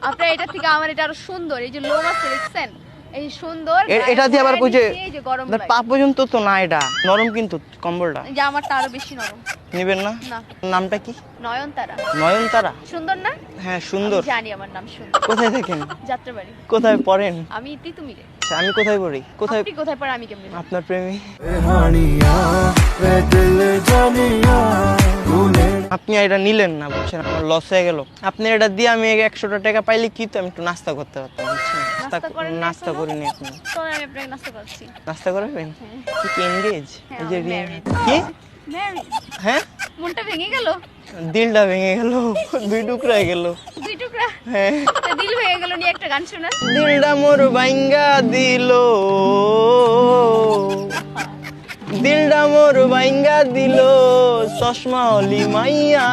আপনার এটা থেকে আমার এটা আরো সুন্দর। এই যে লোম আছে দেখছেন, এই সুন্দর। এটা দিয়ে আবার কই যে এই যে গরম লাগে। পা পর্যন্ত তো না, এটা নরম কিন্তু কম্বলটা। যে আমারটা আরো বেশি নরম। নেবেন না? না। নামটা কি? নয়নতারা। নয়নতারা? সুন্দর না? হ্যাঁ সুন্দর। আমি জানি আমার নাম সুন্দর। কোথায় থাকেন? যাত্রাবাড়ি। কোথায় পড়েন? আমি তিতুমিরে। আচ্ছা, আমি কোথায় পড়ি? কোথায়? আপনি কোথায় পড়েন আমি কেমনে? আপনার প্রেমী। আপনি এটা নিলেন না, বুঝছেন, আমার লস হয়ে গেল। আপনি এটা দিয়ে আমি 100টা টাকা পাইলে কি তো আমি একটু নাস্তা করতে পারতাম, বুঝছেন। নাস্তা করেন না নাস্তা এখনো? করিনি এখন। তো আমি আপনাকে নাস্তা করছি। নাস্তা করবেন? হ্যাঁ। কি কি এনগেজ? হ্যাঁ, এই যে আমি married। কি? Married। হ্যাঁ, মনটা ভেঙে গেল। দিলটা ভেঙে গেল, দুই টুকরা হয়ে গেল। দুই টুকরা। হ্যাঁ, তা দিল ভেঙে গেল নিয়ে একটা গান শোনান। দিলটা মোর ভাঙ্গা দিল, দিলটা মোর ভাঙ্গা দিল, চশমা অলি মাইয়া,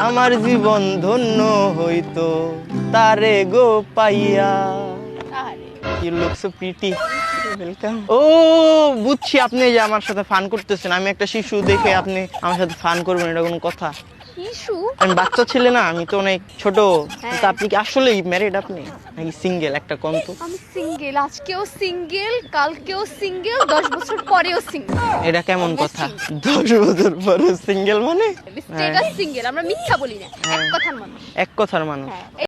আমার জীবন ধন্য হইতো তারে গো পাইয়া। আরে You look so pretty. Welcome. ও বুঝছি, আপনি যে আমার সাথে ফান করতেছেন। আমি একটা শিশু দেখে আপনি আমার সাথে ফান করবেন, এটা কোনো কথা? ইস্যু। আমি বাচ্চা ছেলে না, আমি তো অনেক ছোট। হ্যাঁ। তা আপনি কি আসলেই ম্যারিড আপনি নাকি সিঙ্গেল? একটা কোন তো? আমি সিঙ্গেল, আজকেও সিঙ্গেল, কালকেও সিঙ্গেল, 10 বছর পরেও সিঙ্গেল। এটা কেমন কথা? 10 বছর পরে সিঙ্গেল মানে? স্টেটাস সিঙ্গেল, আমরা মিথ্যা বলি না, এক হ্যাঁ। কথার মানুষ। এক কথার মানুষ। হ্যাঁ।